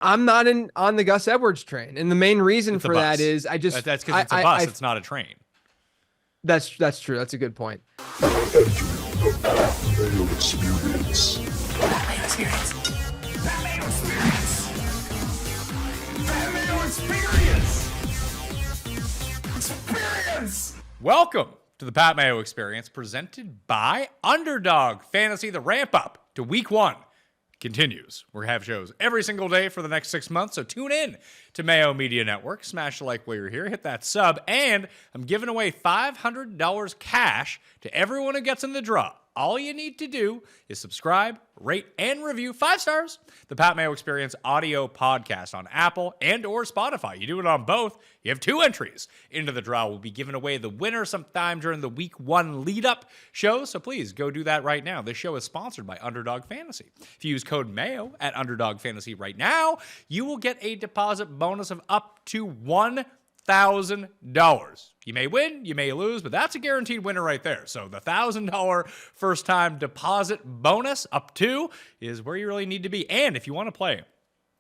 I'm not on the Gus Edwards train, and the main reason It's a for that bus. is I just That's because it's a bus. It's not a train. that's true. That's a good point. Mayo experience. Mayo experience. Mayo experience. Mayo experience. Experience. Welcome to the Pat Mayo Experience, presented by Underdog Fantasy. The ramp up to week 1 continues. We're going to have shows every single day for the next 6 months, so tune in to Mayo Media Network. Smash the like while you're here, hit that sub, and I'm giving away $500 cash to everyone who gets in the draw. All you need to do is subscribe, rate, and review 5 stars the Pat Mayo Experience audio podcast on Apple and or Spotify. You do it on both, you have 2 entries into the draw. We'll be giving away the winner sometime during the week 1 lead-up show, so please go do that right now. This show is sponsored by Underdog Fantasy. If you use code MAYO at Underdog Fantasy right now, you will get a deposit bonus of up to $1,000. You may win, you may lose, but that's a guaranteed winner right there. So the $1,000 first-time deposit bonus up to is where you really need to be. And if you want to play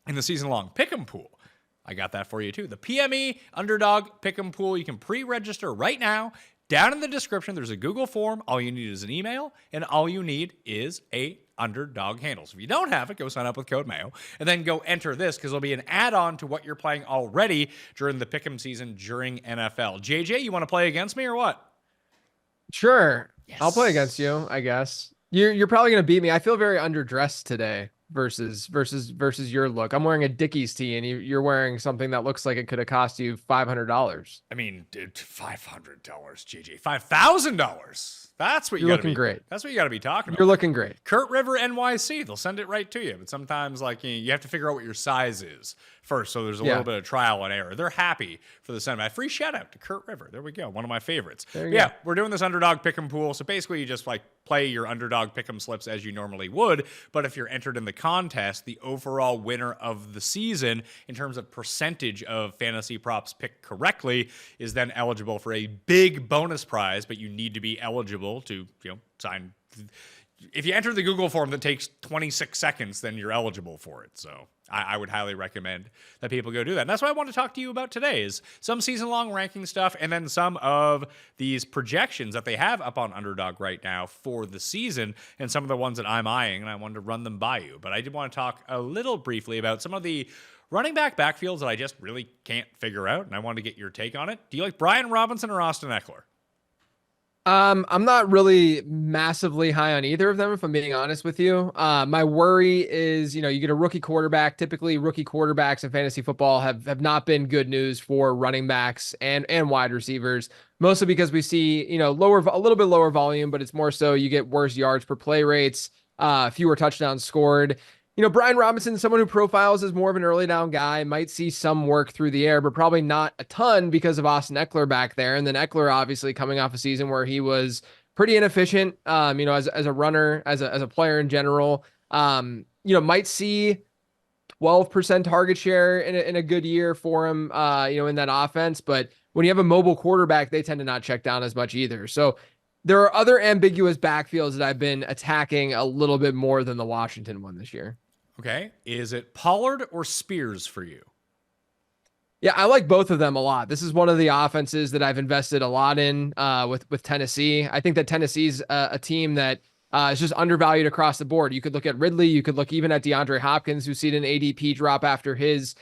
in the season-long Pickem pool, I got that for you too. The PME Underdog Pickem pool, you can pre-register right now. Down in the description, there's a Google form. All you need is an email, and all you need is a Underdog handle. So if you don't have it, go sign up with code Mayo, and then go enter this, because it'll be an add-on to what you're playing already during the Pick'em season during NFL. JJ, you want to play against me or what? Sure, Yes. I'll play against you. I guess you're probably gonna beat me. I feel very underdressed today versus your look. I'm wearing a Dickies tee, and you're wearing something that looks like it could have cost you $500. I mean, dude, $500, JJ. $5,000. That's what You're gotta looking be. great. That's what you got to be talking about. You're looking great. Kurt River NYC, they'll send it right to you. But sometimes, like, you have to figure out what your size is first. So there's a little bit of trial and error. They're happy for the send. Free shout out to Kurt River. There we go. One of my favorites. Yeah, we're doing this Underdog Pick'em pool. So basically, you just like play your Underdog Pick'em slips as you normally would. But if you're entered in the contest, the overall winner of the season, in terms of percentage of fantasy props picked correctly, is then eligible for a big bonus prize. But you need to be eligible to, sign. If you enter the Google form that takes 26 seconds, then you're eligible for it. So I would highly recommend that people go do that. And that's what I want to talk to you about today is some season-long ranking stuff and then some of these projections that they have up on Underdog right now for the season and some of the ones that I'm eyeing, and I wanted to run them by you. But I did want to talk a little briefly about some of the running back backfields that I just really can't figure out, and I wanted to get your take on it. Do you like Brian Robinson or Austin Eckler? I'm not really massively high on either of them, if I'm being honest with you. My worry is, you get a rookie quarterback. Typically, rookie quarterbacks in fantasy football have not been good news for running backs and wide receivers, mostly because we see, a little bit lower volume, but it's more so you get worse yards per play rates, fewer touchdowns scored. Brian Robinson, someone who profiles as more of an early down guy, might see some work through the air, but probably not a ton because of Austin Eckler back there. And then Eckler, obviously coming off a season where he was pretty inefficient, as a runner, as a player in general, might see 12% target share in a good year for him, in that offense. But when you have a mobile quarterback, they tend to not check down as much either. So there are other ambiguous backfields that I've been attacking a little bit more than the Washington one this year. Okay. Is it Pollard or Spears for you? Yeah, I like both of them a lot. This is one of the offenses that I've invested a lot in with Tennessee. I think that Tennessee's a team that is just undervalued across the board. You could look at Ridley. You could look even at DeAndre Hopkins, who's seen an ADP drop after his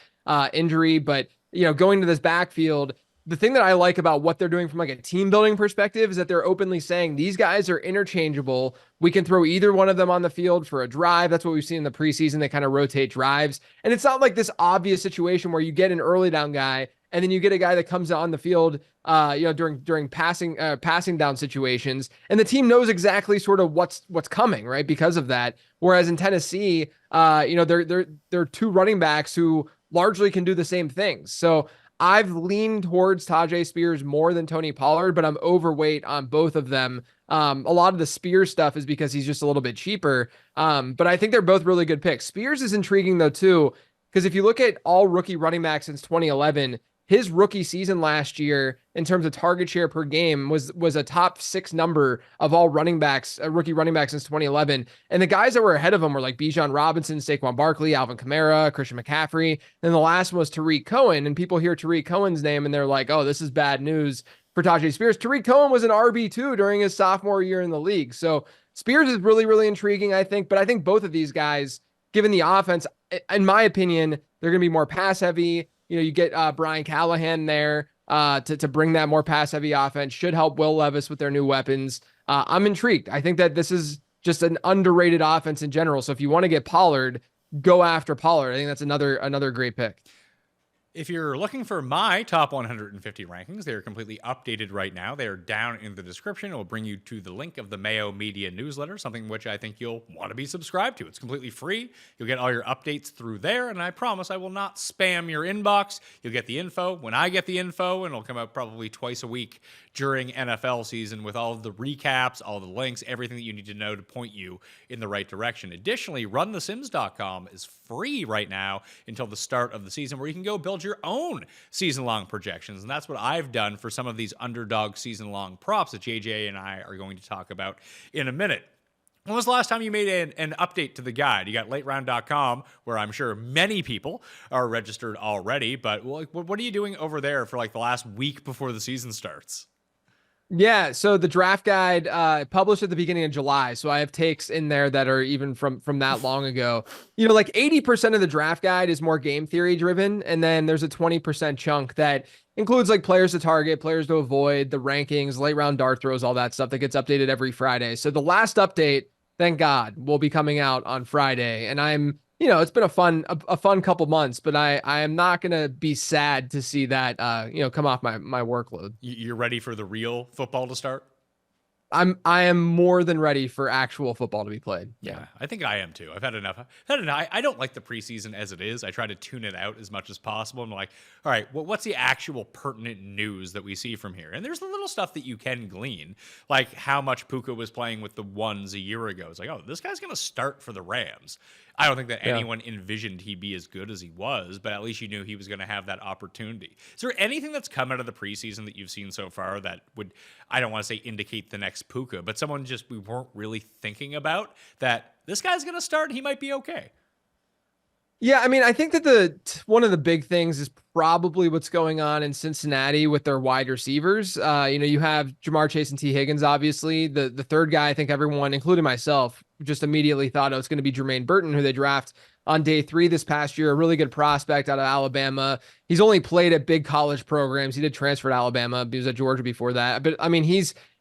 injury. But, going to this backfield, the thing that I like about what they're doing from like a team building perspective is that they're openly saying these guys are interchangeable. We can throw either one of them on the field for a drive. That's what we've seen in the preseason. They kind of rotate drives. And it's not like this obvious situation where you get an early down guy and then you get a guy that comes on the field, during passing down situations. And the team knows exactly sort of what's coming, right? Because of that. Whereas in Tennessee, they're 2 running backs who largely can do the same things. So I've leaned towards Tajay Spears more than Tony Pollard, but I'm overweight on both of them. A lot of the Spears stuff is because he's just a little bit cheaper. But I think they're both really good picks. Spears is intriguing though too, because if you look at all rookie running backs since 2011, his rookie season last year in terms of target share per game was a top 6 number of all running backs, rookie running backs since 2011. And the guys that were ahead of him were like Bijan Robinson, Saquon Barkley, Alvin Kamara, Christian McCaffrey. And the last one was Tariq Cohen. And people hear Tariq Cohen's name and they're like, oh, this is bad news for Tajay Spears. Tariq Cohen was an RB2 during his sophomore year in the league. So Spears is really, really intriguing, I think. But I think both of these guys, given the offense, in my opinion, they're going to be more pass heavy. You get Brian Callahan there to bring that more pass heavy offense, should help Will Levis with their new weapons. I'm intrigued. I think that this is just an underrated offense in general. So if you want to get Pollard, go after Pollard. I think that's another great pick. If you're looking for my top 150 rankings, they are completely updated right now. They are down in the description. It will bring you to the link of the Mayo Media newsletter, something which I think you'll want to be subscribed to. It's completely free. You'll get all your updates through there, and I promise I will not spam your inbox. You'll get the info when I get the info, and it'll come out probably twice a week during NFL season with all of the recaps, all the links, everything that you need to know to point you in the right direction. Additionally, runthesims.com is free right now until the start of the season, where you can go build your own season-long projections. And that's what I've done for some of these underdog season-long props that JJ and I are going to talk about in a minute. When was the last time you made an update to the guide? You got lateround.com, where I'm sure many people are registered already, but what are you doing over there for like the last week before the season starts? Yeah, so the draft guide published at the beginning of July. So I have takes in there that are even from that long ago. Like 80% of the draft guide is more game theory driven, and then there's a 20% chunk that includes like players to target, players to avoid, the rankings, late round dart throws, all that stuff that gets updated every Friday. So the last update, thank God, will be coming out on Friday, and I'm it's been a fun couple months, but I am not going to be sad to see that, come off my workload. You're ready for the real football to start? I am more than ready for actual football to be played. Yeah, I think I am too. I've had enough. I don't like the preseason as it is. I try to tune it out as much as possible. I'm like, all right, what's the actual pertinent news that we see from here? And there's the little stuff that you can glean, like how much Puka was playing with the ones a year ago. It's like, oh, this guy's going to start for the Rams. I don't think that anyone envisioned he'd be as good as he was, but at least you knew he was going to have that opportunity. Is there anything that's come out of the preseason that you've seen so far that would, I don't want to say indicate the next Puka, but someone just we weren't really thinking about, that this guy's going to start and he might be okay? Yeah, I mean, I think that one of the big things is probably what's going on in Cincinnati with their wide receivers. You have Jamar Chase and T. Higgins, obviously. The third guy, I think everyone, including myself, just immediately thought it was going to be Jermaine Burton, who they draft on day 3 this past year. A really good prospect out of Alabama. He's only played at big college programs. He did transfer to Alabama. He was at Georgia before that. But I mean, he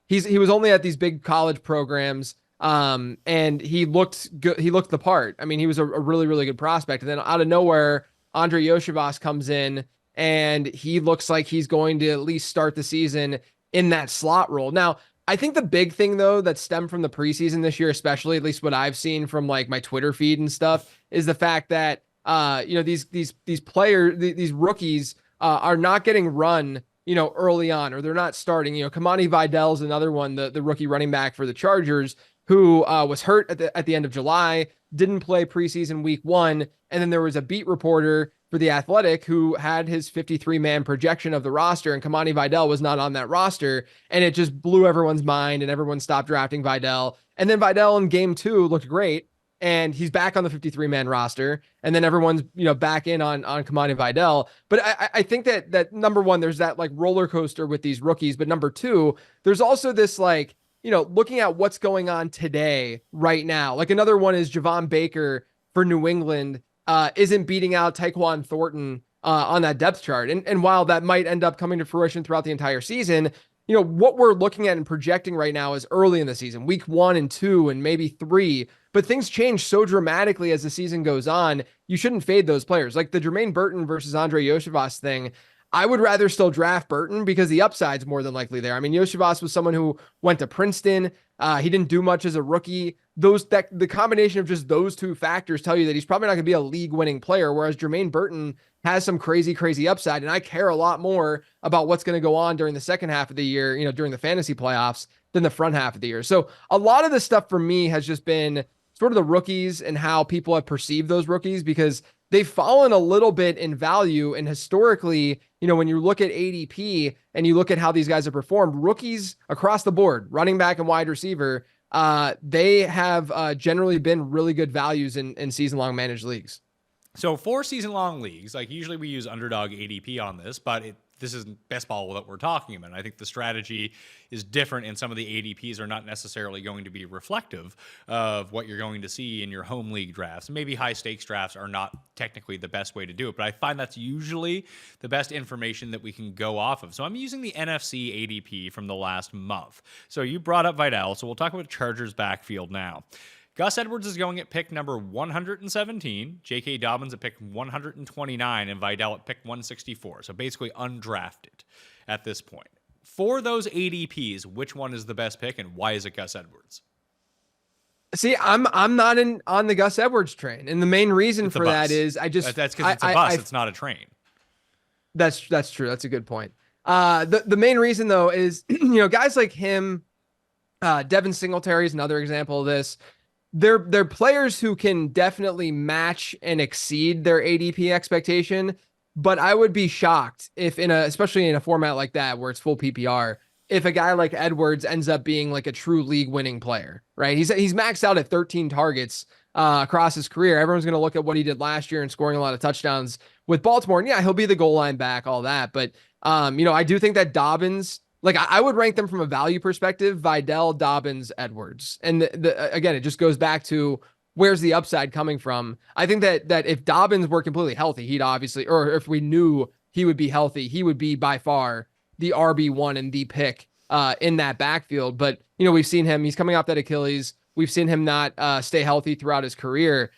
was only at these big college programs. And he looked good. He looked the part. I mean, he was a really, really good prospect. And then out of nowhere, Andre Yoshivas comes in and he looks like he's going to at least start the season in that slot role. Now, I think the big thing though, that stemmed from the preseason this year, especially at least what I've seen from like my Twitter feed and stuff, is the fact that, these players, these rookies, are not getting run, early on, or they're not starting. Kamani Vidal is another one, the rookie running back for the Chargers, who was hurt at the end of July, didn't play preseason week 1. And then there was a beat reporter for The Athletic who had his 53-man projection of the roster, and Kamani Vidal was not on that roster. And it just blew everyone's mind, and everyone stopped drafting Vidal. And then Vidal in game 2 looked great, and he's back on the 53-man roster. And then everyone's, back in on Kamani Vidal. But I think that number one, there's that like roller coaster with these rookies. But number 2, there's also this like, looking at what's going on today, right now. Like another one is Javon Baker for New England isn't beating out Tyquan Thornton on that depth chart. And while that might end up coming to fruition throughout the entire season, what we're looking at and projecting right now is early in the season, week 1 and 2 and maybe 3. But things change so dramatically as the season goes on. You shouldn't fade those players. Like the Jermaine Burton versus Andre Yoshivas thing, I would rather still draft Burton because the upside's more than likely there. I mean, Yoshivas was someone who went to Princeton. He didn't do much as a rookie. The combination of just those 2 factors tell you that he's probably not going to be a league-winning player, whereas Jermaine Burton has some crazy upside, and I care a lot more about what's going to go on during the second half of the year, during the fantasy playoffs, than the front half of the year. So a lot of this stuff for me has just been sort of the rookies and how people have perceived those rookies, because they've fallen a little bit in value. And historically, when you look at ADP and you look at how these guys have performed, rookies across the board, running back and wide receiver, they have generally been really good values in season-long managed leagues. So for season-long leagues, like usually we use Underdog ADP on this, but this is best ball that we're talking about. I think the strategy is different, and some of the ADPs are not necessarily going to be reflective of what you're going to see in your home league drafts. Maybe high-stakes drafts are not technically the best way to do it, but I find that's usually the best information that we can go off of. So I'm using the NFC ADP from the last month. So you brought up Vidal, so we'll talk about Chargers backfield now. Gus Edwards is going at pick number 117, J.K. Dobbins at pick 129, and Vidal at pick 164. So basically undrafted at this point. For those ADPs, which one is the best pick, and why is it Gus Edwards? See, I'm not on the Gus Edwards train, and the main reason for that is that's because it's a bus. It's not a train. That's true. That's a good point. The main reason though is guys like him, Devin Singletary is another example of this. They're players who can definitely match and exceed their ADP expectation, but I would be shocked if especially in a format like that where it's full PPR, if a guy like Edwards ends up being like a true league winning player, right? He's maxed out at 13 targets across his career. Everyone's going to look at what he did last year and scoring a lot of touchdowns with Baltimore. And yeah, he'll be the goal line back, all that. But I do think that Dobbins, like I would rank them from a value perspective, Vidal, Dobbins, Edwards. And again, it just goes back to where's the upside coming from. I think that if Dobbins were completely healthy, he'd obviously, or if we knew he would be healthy, he would be by far the RB1 and the pick in that backfield. But, we've seen him, he's coming off that Achilles. We've seen him not stay healthy throughout his career.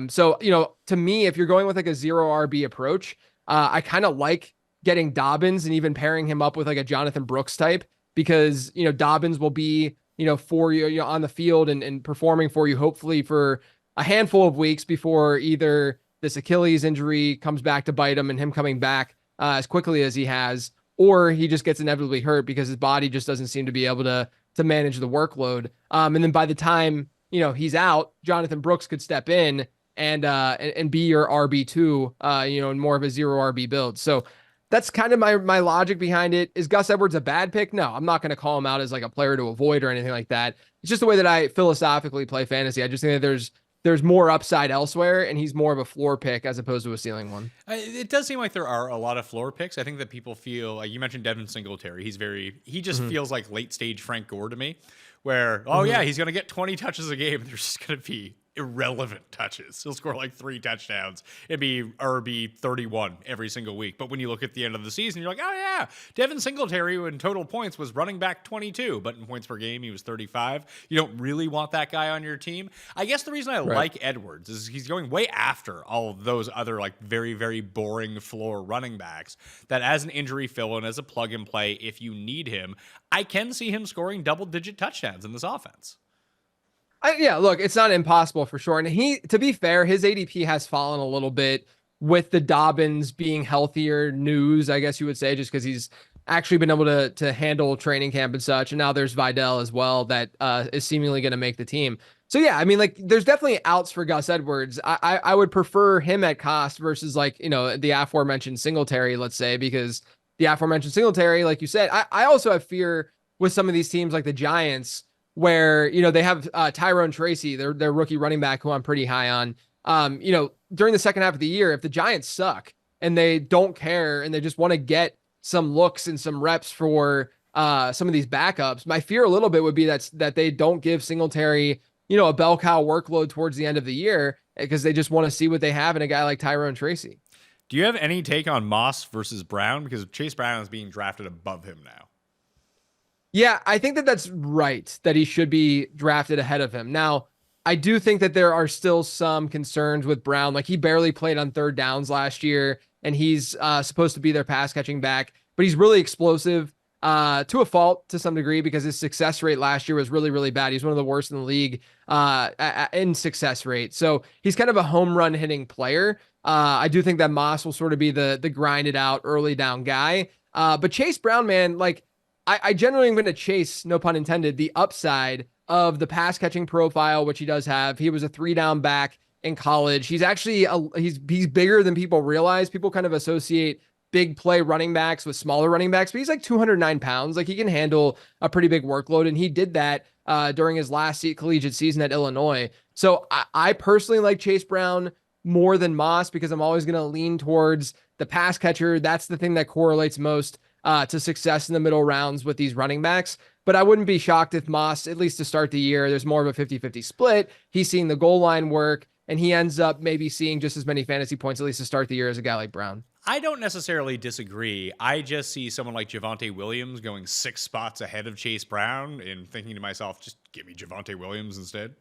So, to me, if you're going with like a 0 RB approach, I kind of like getting Dobbins and even pairing him up with like a Jonathan Brooks type, because, Dobbins will be, for you, on the field and performing for you, hopefully for a handful of weeks before either this Achilles injury comes back to bite him and him coming back as quickly as he has, or he just gets inevitably hurt because his body just doesn't seem to be able to manage the workload. And then by the time, he's out, Jonathan Brooks could step in and be your RB2, in more of a 0 RB build. So that's kind of my logic behind it. Is Gus Edwards a bad pick? No, I'm not going to call him out as like a player to avoid or anything like that. It's just the way that I philosophically play fantasy. I just think that there's more upside elsewhere, and he's more of a floor pick as opposed to a ceiling one. It does seem like there are a lot of floor picks. I think that people feel, like you mentioned Devin Singletary, he just feels like late stage Frank Gore to me, where, yeah, he's going to get 20 touches a game, and there's just going to be irrelevant touches. He'll score like 3 touchdowns. It'd be RB 31 every single week. But when you look at the end of the season, you're like, oh yeah, Devin Singletary in total points was running back 22, but in points per game, he was 35. You don't really want that guy on your team. I guess the reason I like Edwards is he's going way after all of those other like very, very boring floor running backs that as an injury fill-in, as a plug and play, if you need him, I can see him scoring double-digit touchdowns in this offense. Yeah, look, it's not impossible for sure. And to be fair, his ADP has fallen a little bit with the Dobbins being healthier news, I guess you would say, just because he's actually been able to handle training camp and such. And now there's Vidal as well that is seemingly going to make the team. So yeah, I mean, like there's definitely outs for Gus Edwards. I would prefer him at cost versus like, the aforementioned Singletary, let's say, because the aforementioned Singletary, like you said, I also have fear with some of these teams like the Giants, where, they have Tyrone Tracy, their rookie running back, who I'm pretty high on. During the second half of the year, if the Giants suck and they don't care and they just want to get some looks and some reps for some of these backups, my fear a little bit would be that they don't give Singletary, a bell cow workload towards the end of the year because they just want to see what they have in a guy like Tyrone Tracy. Do you have any take on Moss versus Brown? Because Chase Brown is being drafted above him now. Yeah, I think that's right, that he should be drafted ahead of him. Now, I do think that there are still some concerns with Brown. Like, he barely played on third downs last year, and he's supposed to be their pass catching back, but he's really explosive to a fault to some degree because his success rate last year was really, really bad. He's one of the worst in the league in success rate. So he's kind of a home run hitting player. I do think that Moss will sort of be the grinded out early down guy. But Chase Brown, man, like, I generally am going to chase, no pun intended, the upside of the pass catching profile, which he does have. He was a 3-down back in college. He's actually he's bigger than people realize. People kind of associate big play running backs with smaller running backs, but he's like 209 pounds. Like he can handle a pretty big workload. And he did that during his last collegiate season at Illinois. So I personally like Chase Brown more than Moss because I'm always going to lean towards the pass catcher. That's the thing that correlates most to success in the middle rounds with these running backs. But I wouldn't be shocked if Moss, at least to start the year, there's more of a 50-50 split. He's seeing the goal line work, and he ends up maybe seeing just as many fantasy points, at least to start the year, as a guy like Brown. I don't necessarily disagree. I just see someone like Javonte Williams going 6 spots ahead of Chase Brown and thinking to myself, just give me Javonte Williams instead.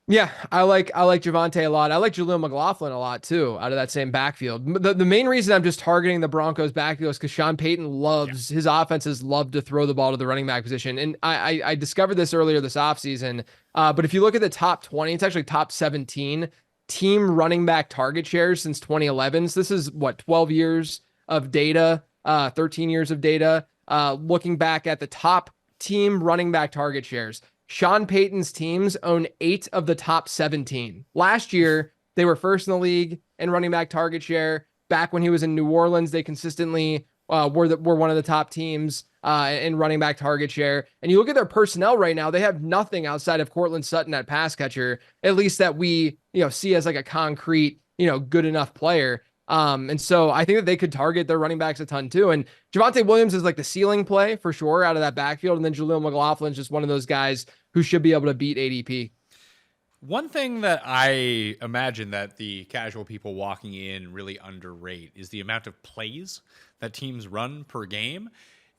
Yeah, I like Javonte a lot. I like Jaleel McLaughlin a lot too, out of that same backfield. The main reason I'm just targeting the Broncos backfield is because Sean Payton loves his offenses love to throw the ball to the running back position. And I discovered this earlier this offseason. But if you look at the top 20, it's actually top 17 team running back target shares since 2011. So this is 12 years of data, 13 years of data. Looking back at the top team running back target shares. Sean Payton's teams own 8 of the top 17. Last year, they were first in the league in running back target share. Back when he was in New Orleans, they consistently were one of the top teams in running back target share. And you look at their personnel right now, they have nothing outside of Cortland Sutton at pass catcher, at least that we see as like a concrete, good enough player. And so I think that they could target their running backs a ton too. And Javonte Williams is like the ceiling play for sure out of that backfield. And then Jaleel McLaughlin is just one of those guys who should be able to beat ADP. One thing that I imagine that the casual people walking in really underrate is the amount of plays that teams run per game.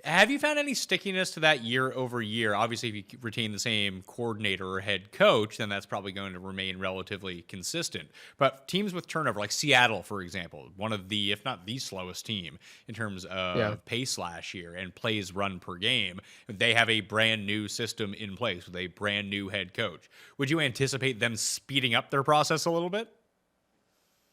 Have you found any stickiness to that year over year? Obviously, if you retain the same coordinator or head coach, then that's probably going to remain relatively consistent. But teams with turnover, like Seattle, for example, one of the, if not the slowest team in terms of pace last year and plays run per game, they have a brand new system in place with a brand new head coach. Would you anticipate them speeding up their process a little bit?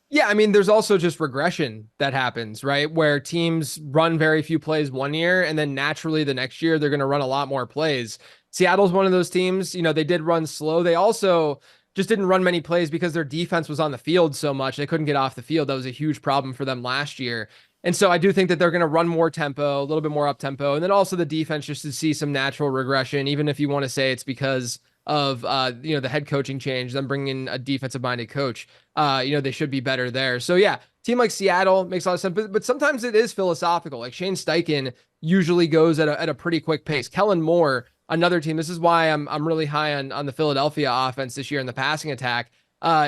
Yeah, I mean, there's also just regression that happens, right? Where teams run very few plays one year, and then naturally the next year they're going to run a lot more plays. Seattle's one of those teams, they did run slow. They also just didn't run many plays because their defense was on the field so much. They couldn't get off the field. That was a huge problem for them last year. And so I do think that they're going to run more tempo, a little bit more up tempo. And then also the defense just to see some natural regression, even if you want to say it's because of the head coaching change, them bringing in a defensive minded coach, they should be better there. So yeah, team like Seattle makes a lot of sense, but sometimes it is philosophical. Like Shane Steichen usually goes at a pretty quick pace. Kellen Moore, another team. This is why I'm really high on the Philadelphia offense this year in the passing attack,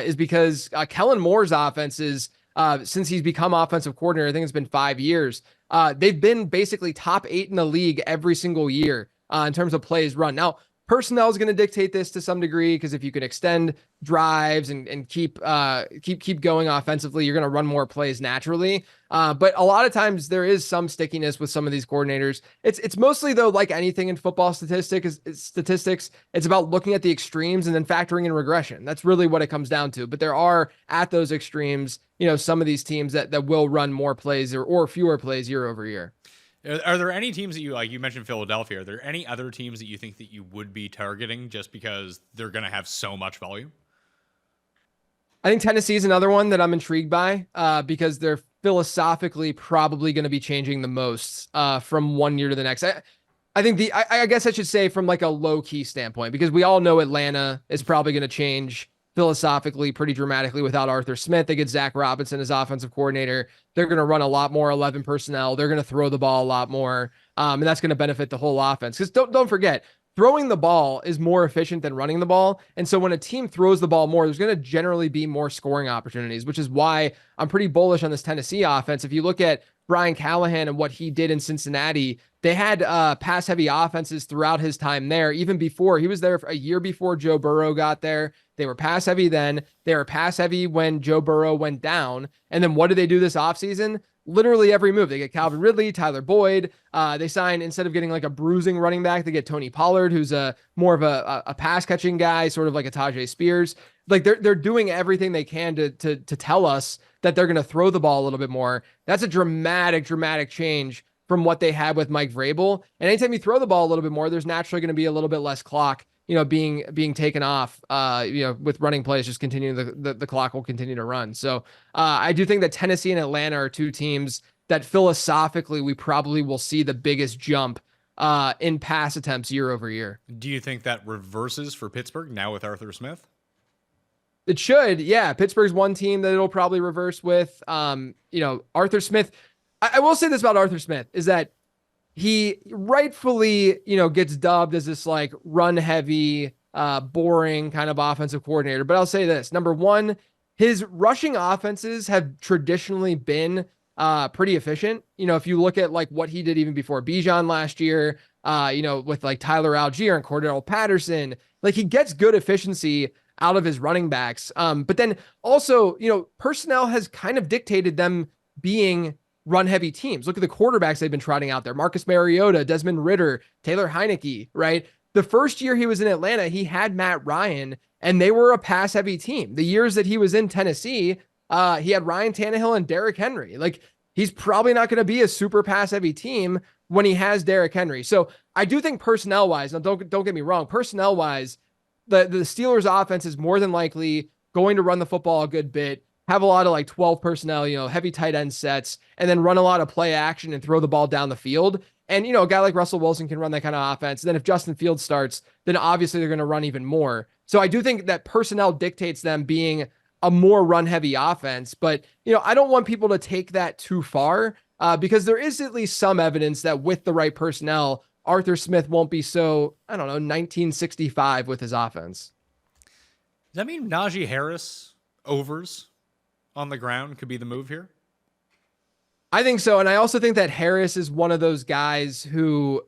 is because Kellen Moore's offense is since he's become offensive coordinator, I think it's been 5 years. They've been basically top 8 in the league every single year in terms of plays run. Now, personnel is going to dictate this to some degree, because if you can extend drives and keep going offensively, you're going to run more plays naturally. But a lot of times there is some stickiness with some of these coordinators. It's mostly though, like anything in football statistics, it's about looking at the extremes and then factoring in regression. That's really what it comes down to. But there are at those extremes, some of these teams that will run more plays or fewer plays year over year. Are there any teams that you mentioned Philadelphia, are there any other teams that you think that you would be targeting just because they're going to have so much volume? I think Tennessee is another one that I'm intrigued by because they're philosophically probably going to be changing the most from one year to the next. I think I guess I should say from like a low key standpoint, because we all know Atlanta is probably going to change philosophically pretty dramatically without Arthur Smith. They get Zach Robinson as offensive coordinator. They're going to run a lot more 11 personnel. They're going to throw the ball a lot more. And that's going to benefit the whole offense. Because don't forget, throwing the ball is more efficient than running the ball. And so when a team throws the ball more, there's going to generally be more scoring opportunities, which is why I'm pretty bullish on this Tennessee offense. If you look at Brian Callahan and what he did in Cincinnati, they had pass heavy offenses throughout his time there. Even before he was there, a year before Joe Burrow got there, they were pass heavy then. They were pass heavy when Joe Burrow went down. And then what did they do this offseason? Literally every move. They get Calvin Ridley, Tyler Boyd. They sign, instead of getting like a bruising running back, they get Tony Pollard, who's more of a pass catching guy, sort of like a Tajay Spears. Like they're doing everything they can to tell us that they're going to throw the ball a little bit more. That's a dramatic change from what they had with Mike Vrabel. And anytime you throw the ball a little bit more, there's naturally going to be a little bit less clock being taken off, with running plays, just continuing the clock will continue to run. So I do think that Tennessee and Atlanta are two teams that philosophically we probably will see the biggest jump in pass attempts year over year. Do you think that reverses for Pittsburgh now with Arthur Smith? It should, yeah. Pittsburgh's one team that it'll probably reverse with. Arthur Smith. I will say this about Arthur Smith is that he rightfully, gets dubbed as this like run heavy, boring kind of offensive coordinator. But I'll say this: number one, his rushing offenses have traditionally been pretty efficient. If you look at like what he did even before Bijan last year, with like Tyler Algier and Cordell Patterson, like he gets good efficiency out of his running backs. But then also, personnel has kind of dictated them being run heavy teams. Look at the quarterbacks they've been trotting out there: Marcus Mariota, Desmond Ridder, Taylor Heineke, right? The first year he was in Atlanta, he had Matt Ryan and they were a pass heavy team. The years that he was in Tennessee, he had Ryan Tannehill and Derrick Henry. Like, he's probably not going to be a super pass heavy team when he has Derrick Henry. So I do think personnel wise, now don't get me wrong, personnel wise, the Steelers offense is more than likely going to run the football a good bit, have a lot of like 12 personnel, heavy tight end sets, and then run a lot of play action and throw the ball down the field. And, a guy like Russell Wilson can run that kind of offense. And then if Justin Fields starts, then obviously they're going to run even more. So I do think that personnel dictates them being a more run heavy offense. But, I don't want people to take that too far because there is at least some evidence that with the right personnel, Arthur Smith won't be so, 1965 with his offense. Does that mean Najee Harris overs on the ground could be the move here? I think so. And I also think that Harris is one of those guys who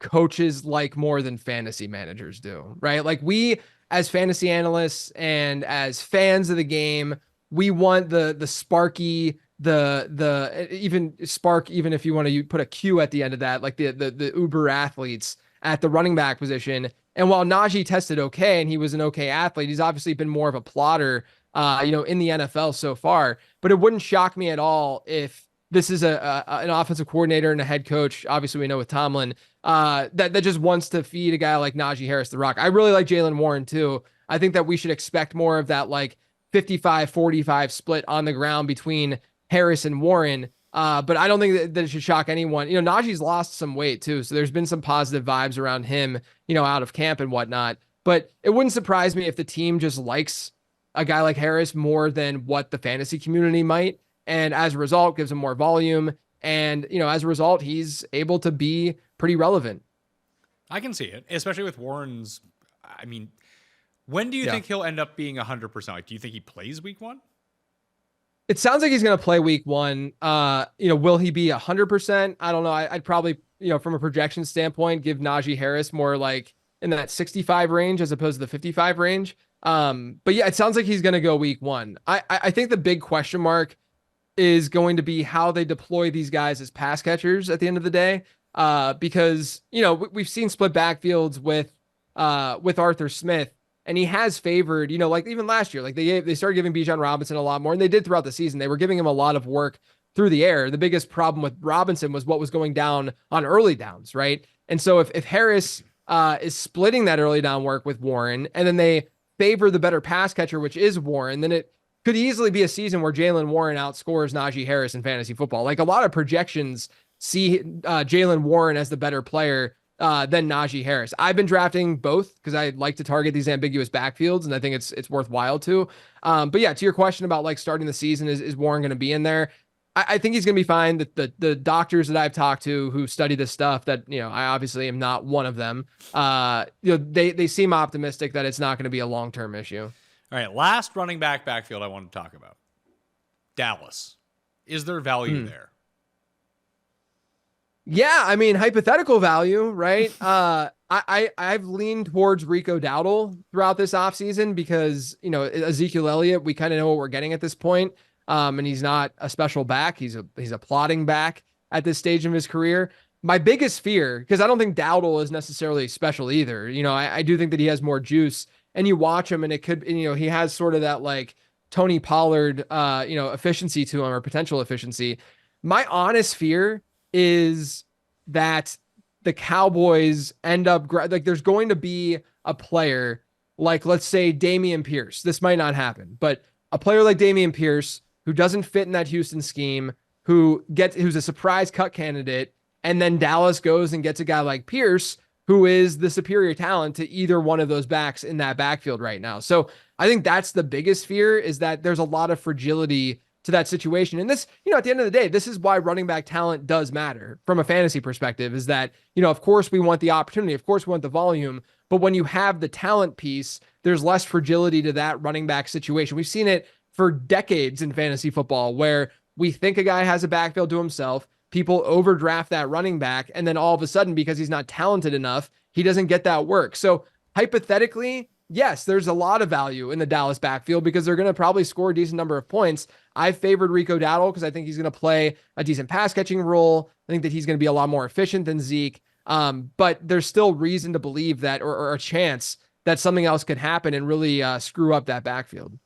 coaches like more than fantasy managers do, right? Like, we as fantasy analysts and as fans of the game, we want the sparky, the even spark, even if you want to put a Q at the end of that, like the uber athletes at the running back position. And while Najee tested okay and he was an okay athlete, he's obviously been more of a plotter in the NFL so far. But it wouldn't shock me at all if this is an offensive coordinator and a head coach, obviously we know with Tomlin, that just wants to feed a guy like Najee Harris the rock. I really like Jaylen Warren too. I think that we should expect more of that like 55-45 split on the ground between Harris and Warren. But I don't think that it should shock anyone. Najee's lost some weight too, so there's been some positive vibes around him, out of camp and whatnot. But it wouldn't surprise me if the team just likes a guy like Harris more than what the fantasy community might. And as a result, gives him more volume. And, as a result, he's able to be pretty relevant. I can see it, especially with Warren's. I mean, when do you think he'll end up being 100%? Like, do you think he plays week one? It sounds like he's going to play week one. Will he be 100%? I don't know. I'd probably, from a projection standpoint, give Najee Harris more like in that 65 range as opposed to the 55 range. But yeah, it sounds like he's going to go week one. I think the big question mark is going to be how they deploy these guys as pass catchers at the end of the day. Because, we've seen split backfields with Arthur Smith, and he has favored, like even last year, like they started giving Bijan Robinson a lot more, and they did throughout the season. They were giving him a lot of work through the air. The biggest problem with Robinson was what was going down on early downs, right? And so if Harris is splitting that early down work with Warren, and then they favor the better pass catcher, which is Warren, then it could easily be a season where Jaylen Warren outscores Najee Harris in fantasy football. Like, a lot of projections see Jaylen Warren as the better player than Najee Harris. I've been drafting both because I like to target these ambiguous backfields, and I think it's worthwhile to. But yeah, to your question about like starting the season, is Warren going to be in there? I think he's going to be fine. The doctors that I've talked to who study this stuff, that, I obviously am not one of them. They seem optimistic that it's not going to be a long-term issue. All right, last running backfield I want to talk about. Dallas. Is there value there? Yeah, I mean, hypothetical value, right? I've leaned towards Rico Dowdle throughout this offseason because, Ezekiel Elliott, we kind of know what we're getting at this point. And he's not a special back. He's a plotting back at this stage of his career. My biggest fear, because I don't think Dowdle is necessarily special either. I do think that he has more juice, and you watch him and it could, he has sort of that like Tony Pollard, efficiency to him, or potential efficiency. My honest fear is that the Cowboys end up like there's going to be a player like, let's say, Dameon Pierce. This might not happen, but a player like Dameon Pierce who doesn't fit in that Houston scheme, who's a surprise cut candidate, and then Dallas goes and gets a guy like Pierce, who is the superior talent to either one of those backs in that backfield right now. So I think that's the biggest fear, is that there's a lot of fragility to that situation. And this, at the end of the day, this is why running back talent does matter from a fantasy perspective, is that, of course we want the opportunity, of course we want the volume, but when you have the talent piece, there's less fragility to that running back situation. We've seen it for decades in fantasy football, where we think a guy has a backfield to himself, people overdraft that running back, and then all of a sudden, because he's not talented enough, he doesn't get that work. So hypothetically, yes, there's a lot of value in the Dallas backfield because they're going to probably score a decent number of points. I've favored Rico Dowdle because I think he's going to play a decent pass catching role. I think that he's going to be a lot more efficient than Zeke. But there's still reason to believe that, or a chance that something else could happen and really screw up that backfield.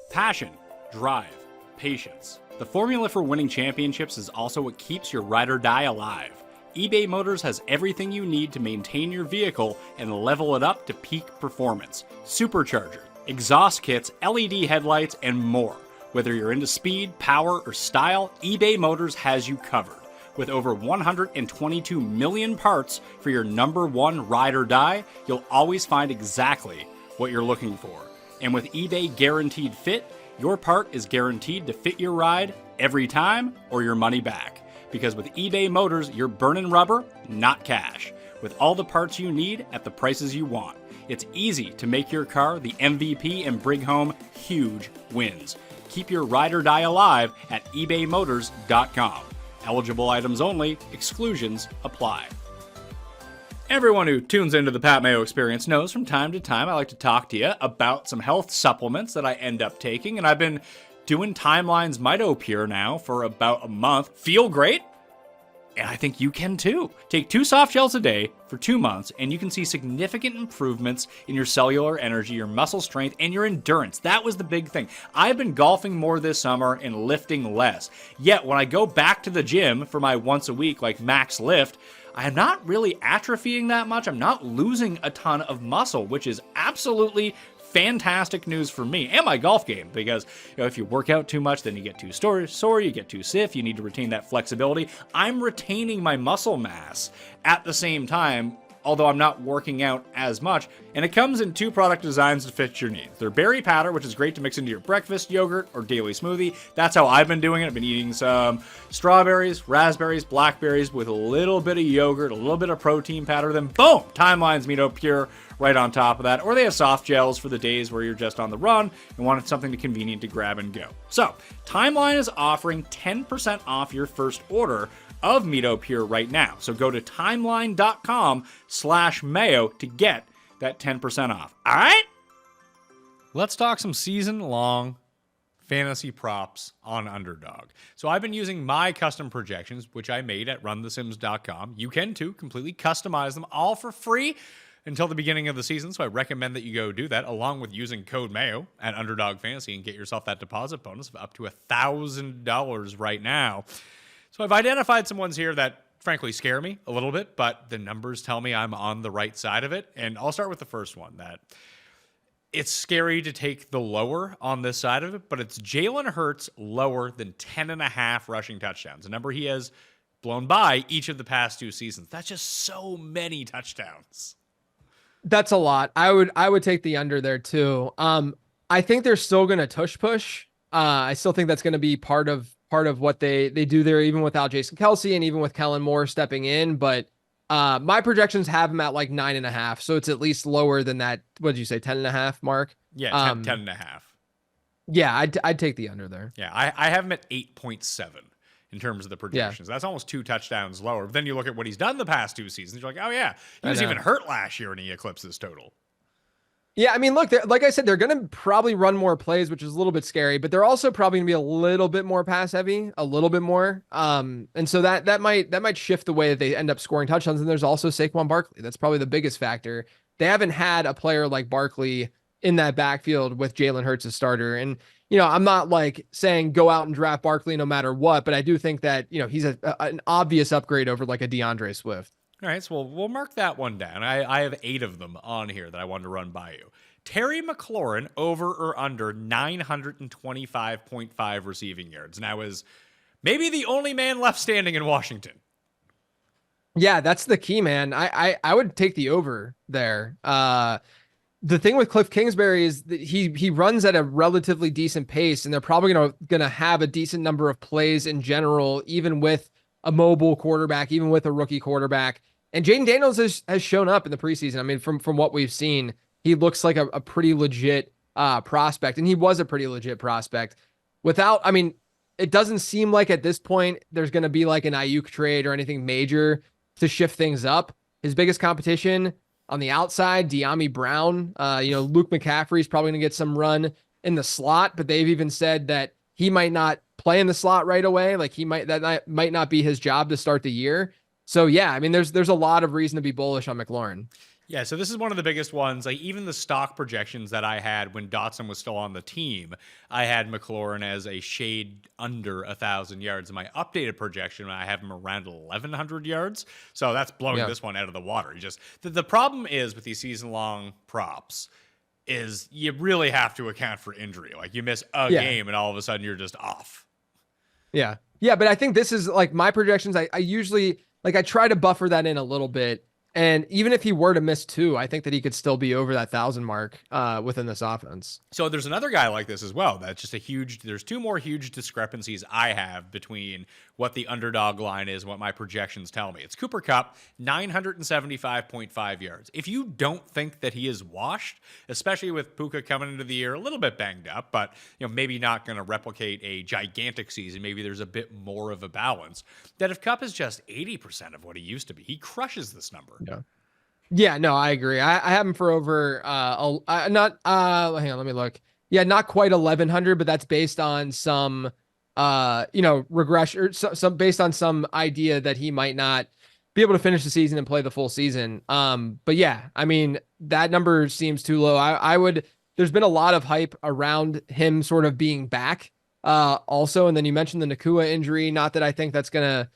Passion, drive, patience. The formula for winning championships is also what keeps your ride or die alive. eBay Motors has everything you need to maintain your vehicle and level it up to peak performance. Supercharger, exhaust kits, LED headlights, and more. Whether you're into speed, power, or style, eBay Motors has you covered. With over 122 million parts for your number one ride or die, you'll always find exactly what you're looking for. And with eBay Guaranteed Fit, your part is guaranteed to fit your ride every time or your money back. Because with eBay Motors, you're burning rubber, not cash. With all the parts you need at the prices you want. It's easy to make your car the MVP and bring home huge wins. Keep your ride or die alive at ebaymotors.com. Eligible items only, exclusions apply. Everyone who tunes into the Pat Mayo Experience knows from time to time I like to talk to you about some health supplements that I end up taking, and I've been doing Timeline's MitoPure now for about a month. Feel great? And I think you can too. Take 2 soft gels a day for 2 months, and you can see significant improvements in your cellular energy, your muscle strength, and your endurance. That was the big thing. I've been golfing more this summer and lifting less. Yet when I go back to the gym for my once a week, like max lift, I'm not really atrophying that much. I'm not losing a ton of muscle, which is absolutely fantastic news for me and my golf game, because if you work out too much, then you get too sore, you get too stiff, you need to retain that flexibility. I'm retaining my muscle mass at the same time, although I'm not working out as much. And it comes in 2 product designs to fit your needs. They're berry powder, which is great to mix into your breakfast, yogurt, or daily smoothie. That's how I've been doing it. I've been eating some strawberries, raspberries, blackberries with a little bit of yogurt, a little bit of protein powder, then boom, Timeline's MitoPure right on top of that. Or they have soft gels for the days where you're just on the run and wanted something convenient to grab and go. So, Timeline is offering 10% off your first order of MitoPure right now. So go to timeline.com/mayo to get that 10% off. All right? Let's talk some season-long fantasy props on Underdog. So I've been using my custom projections, which I made at runthesims.com. You can too, completely customize them all for free until the beginning of the season. So I recommend that you go do that, along with using code Mayo at Underdog Fantasy and get yourself that deposit bonus of up to $1,000 right now. So I've identified some ones here that frankly scare me a little bit, but the numbers tell me I'm on the right side of it. And I'll start with the first one. That it's scary to take the lower on this side of it, but it's Jalen Hurts lower than 10.5 rushing touchdowns, a number he has blown by each of the past 2 seasons. That's just so many touchdowns. That's a lot. I would take the under there too. I think they're still going to tush push. I still think that's going to be part of what they do there, even without Jason Kelce and even with Kellen Moore stepping in. But my projections have him at like 9.5. So it's at least lower than that. What did you say? 10.5 mark? Yeah. 10.5. Yeah. I'd take the under there. Yeah. I have him at 8.7 in terms of the projections. Yeah. That's almost 2 touchdowns lower. But then you look at what he's done the past 2 seasons. You're like, oh yeah, he was even hurt last year and he eclipses total. Yeah, I mean, look, like I said, they're going to probably run more plays, which is a little bit scary, but they're also probably going to be a little bit more pass heavy, a little bit more. And so that might shift the way that they end up scoring touchdowns. And there's also Saquon Barkley. That's probably the biggest factor. They haven't had a player like Barkley in that backfield with Jalen Hurts as starter. And, I'm not like saying go out and draft Barkley no matter what, but I do think that, he's an obvious upgrade over like a DeAndre Swift. All right, so we'll mark that one down. I have 8 of them on here that I wanted to run by you. Terry McLaurin, over or under 925.5 receiving yards. Now is maybe the only man left standing in Washington. Yeah, that's the key, man. I would take the over there. The thing with Cliff Kingsbury is that he runs at a relatively decent pace, and they're probably gonna have a decent number of plays in general, even with a mobile quarterback, even with a rookie quarterback. And Jaden Daniels has shown up in the preseason. I mean, from what we've seen, he looks like a pretty legit prospect, and he was a pretty legit prospect. I mean, it doesn't seem like at this point there's going to be like an Ayuk trade or anything major to shift things up. His biggest competition on the outside, De'Ami Brown. Luke McCaffrey's probably going to get some run in the slot, but they've even said that he might not play in the slot right away. Like that might not be his job to start the year. So yeah, I mean, there's a lot of reason to be bullish on McLaurin. Yeah, so this is one of the biggest ones. Like even the stock projections that I had when Dotson was still on the team, I had McLaurin as a shade under 1,000 yards. In my updated projection, I have him around 1,100 yards. So that's blowing this one out of the water. The problem is with these season-long props is you really have to account for injury. Like you miss a game and all of a sudden you're just off. Yeah. Yeah, but I think this is like my projections. I usually I try to buffer that in a little bit. And even if he were to miss 2, I think that he could still be over that 1,000 mark within this offense. So there's another guy like this as well. That's just there's 2 more huge discrepancies I have between what the underdog line is and what my projections tell me. It's Cooper Kupp, 975.5 yards. If you don't think that he is washed, especially with Puka coming into the year a little bit banged up, but maybe not going to replicate a gigantic season, maybe there's a bit more of a balance, that if Kupp is just 80% of what he used to be, he crushes this number. Yeah, no, I agree. I have him for over hang on, let me look. Yeah, not quite 1,100, but that's based on some regression or some based on some idea that he might not be able to finish the season and play the full season. But yeah, I mean, that number seems too low. There's been a lot of hype around him sort of being back also, and then you mentioned the Nakua injury. Not that I think that's gonna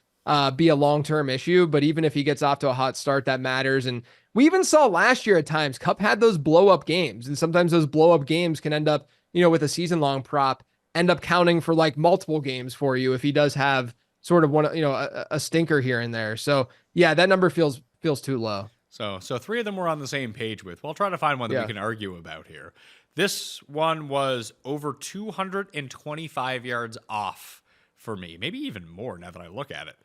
be a long-term issue, but even if he gets off to a hot start, that matters. And we even saw last year at times Kupp had those blow-up games, and sometimes those blow-up games can end up, with a season-long prop, end up counting for like multiple games for you if he does have sort of one, a stinker here and there. So yeah, that number feels too low. So 3 of them we're on the same page with. We'll try to find one that we can argue about here. This one was over 225 yards off for me, maybe even more now that I look at it.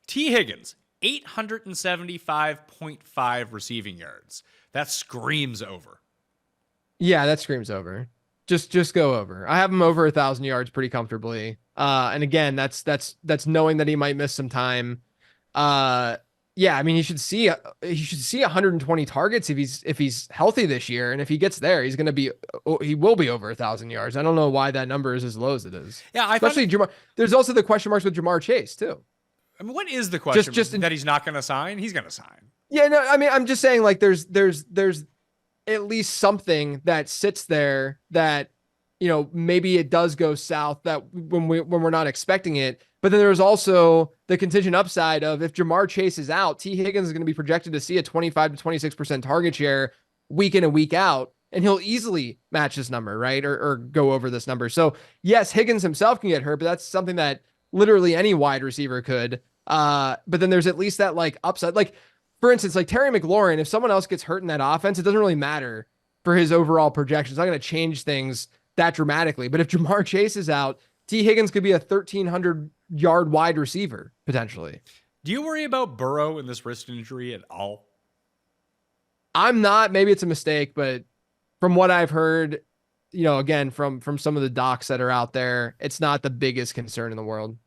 T. Higgins, 875.5 receiving yards. That screams over. Yeah, that screams over. Just go over. I have him over 1,000 yards pretty comfortably. And again, that's knowing that he might miss some time. Yeah, I mean, he should see 120 targets if he's healthy this year, and if he gets there, he will be over 1,000 yards. I don't know why that number is as low as it is. Yeah, especially Jamar. There's also the question marks with Jamar Chase too. I mean, what is the question? Just that he's not going to sign? He's going to sign. Yeah, no, I mean, I'm just saying like there's at least something that sits there that maybe it does go south that when we're not expecting it. But then there's also the contingent upside of if Jamar Chase is out, T. Higgins is going to be projected to see a 25 to 26% target share week in and week out, and he'll easily match this number, right? Or go over this number. So yes, Higgins himself can get hurt, but that's something that literally any wide receiver could. But then there's at least that like upside. Like for instance, like Terry McLaurin, if someone else gets hurt in that offense, it doesn't really matter for his overall projection. It's not going to change things that dramatically. But if Jamar Chase is out, T. Higgins could be a 1,300-yard wide receiver, potentially. Do you worry about Burrow in this wrist injury at all? I'm not. Maybe it's a mistake, but from what I've heard, again, from some of the docs that are out there, it's not the biggest concern in the world.